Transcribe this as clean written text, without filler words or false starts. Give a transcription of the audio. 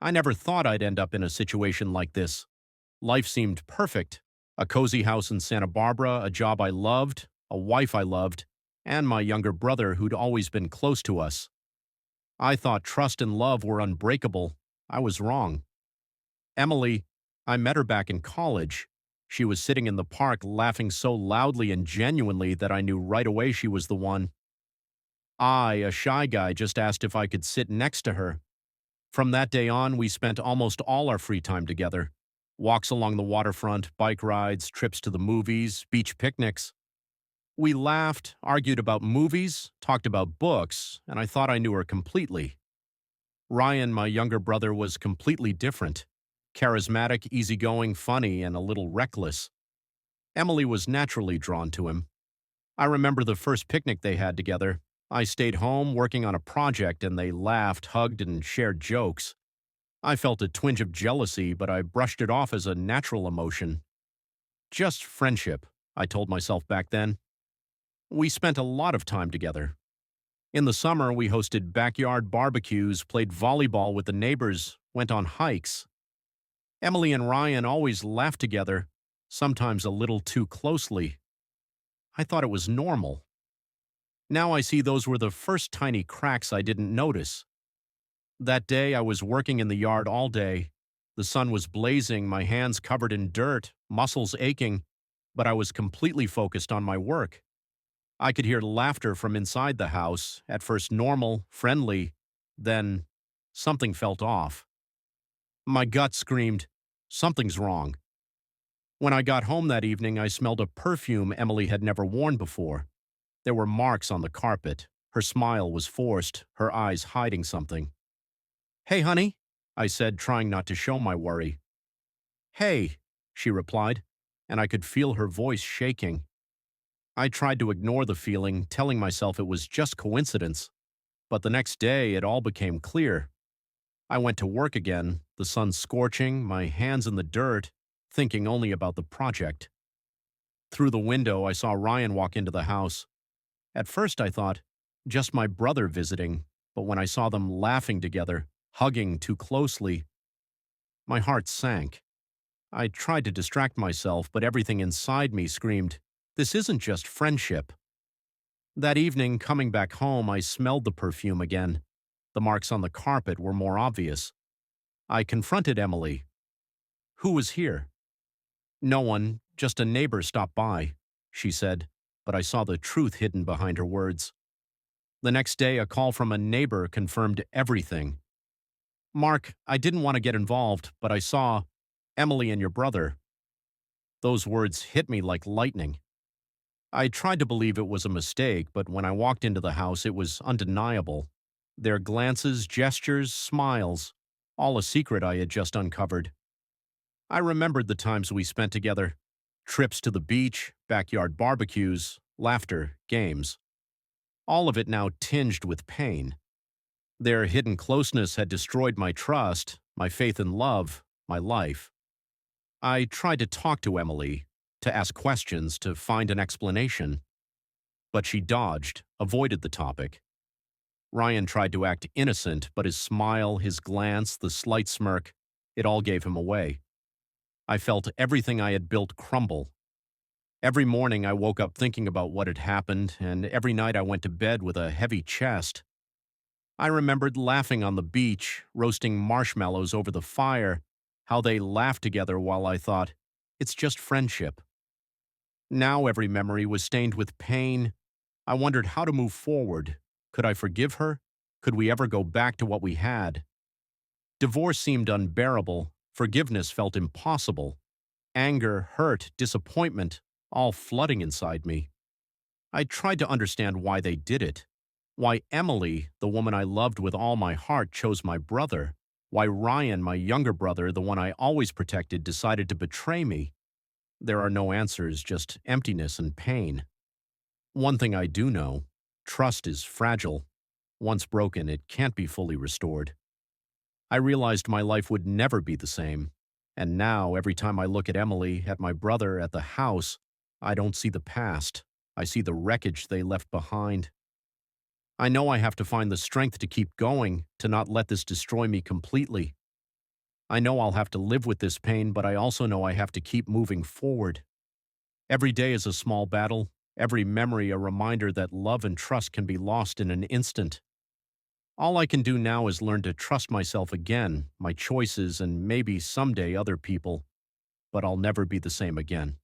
I never thought I'd end up in a situation like this. Life seemed perfect. A cozy house in Santa Barbara, a job I loved, a wife I loved, and my younger brother who'd always been close to us. I thought trust and love were unbreakable. I was wrong. Emily, I met her back in college. She was sitting in the park laughing so loudly and genuinely that I knew right away she was the one. I, a shy guy, just asked if I could sit next to her. From that day on, we spent almost all our free time together. Walks along the waterfront, bike rides, trips to the movies, beach picnics. We laughed, argued about movies, talked about books, and I thought I knew her completely. Ryan, my younger brother, was completely different. Charismatic, easygoing, funny, and a little reckless. Emily was naturally drawn to him. I remember the first picnic they had together. I stayed home working on a project and they laughed, hugged, and shared jokes. I felt a twinge of jealousy, but I brushed it off as a natural emotion. Just friendship, I told myself back then. We spent a lot of time together. In the summer, we hosted backyard barbecues, played volleyball with the neighbors, went on hikes. Emily and Ryan always laughed together, sometimes a little too closely. I thought it was normal. Now I see those were the first tiny cracks I didn't notice. That day I was working in the yard all day. The sun was blazing, my hands covered in dirt, muscles aching, but I was completely focused on my work. I could hear laughter from inside the house, at first normal, friendly, then something felt off. My gut screamed, "Something's wrong." When I got home that evening, I smelled a perfume Emily had never worn before. There were marks on the carpet. Her smile was forced, her eyes hiding something. "Hey, honey," I said, trying not to show my worry. "Hey," she replied, and I could feel her voice shaking. I tried to ignore the feeling, telling myself it was just coincidence. But the next day, it all became clear. I went to work again, the sun scorching, my hands in the dirt, thinking only about the project. Through the window, I saw Ryan walk into the house. At first, I thought, just my brother visiting, but when I saw them laughing together, hugging too closely, my heart sank. I tried to distract myself, but everything inside me screamed, this isn't just friendship. That evening, coming back home, I smelled the perfume again. The marks on the carpet were more obvious. I confronted Emily. "Who was here?" "No one, just a neighbor stopped by," she said, but I saw the truth hidden behind her words. The next day, a call from a neighbor confirmed everything. "Mark, I didn't want to get involved, but I saw Emily and your brother." Those words hit me like lightning. I tried to believe it was a mistake, but when I walked into the house, it was undeniable. Their glances, gestures, smiles, all a secret I had just uncovered. I remembered the times we spent together. Trips to the beach, backyard barbecues, laughter, games. All of it now tinged with pain. Their hidden closeness had destroyed my trust, my faith in love, my life. I tried to talk to Emily, to ask questions, to find an explanation. But she dodged, avoided the topic. Ryan tried to act innocent, but his smile, his glance, the slight smirk, it all gave him away. I felt everything I had built crumble. Every morning I woke up thinking about what had happened, and every night I went to bed with a heavy chest. I remembered laughing on the beach, roasting marshmallows over the fire, how they laughed together while I thought, it's just friendship. Now every memory was stained with pain. I wondered how to move forward. Could I forgive her? Could we ever go back to what we had? Divorce seemed unbearable. Forgiveness felt impossible. Anger, hurt, disappointment, all flooding inside me. I tried to understand why they did it. Why Emily, the woman I loved with all my heart, chose my brother. Why Ryan, my younger brother, the one I always protected, decided to betray me. There are no answers, just emptiness and pain. One thing I do know, trust is fragile. Once broken, it can't be fully restored. I realized my life would never be the same. And now, every time I look at Emily, at my brother, at the house, I don't see the past. I see the wreckage they left behind. I know I have to find the strength to keep going, to not let this destroy me completely. I know I'll have to live with this pain, but I also know I have to keep moving forward. Every day is a small battle, every memory a reminder that love and trust can be lost in an instant. All I can do now is learn to trust myself again, my choices, and maybe someday other people, but I'll never be the same again.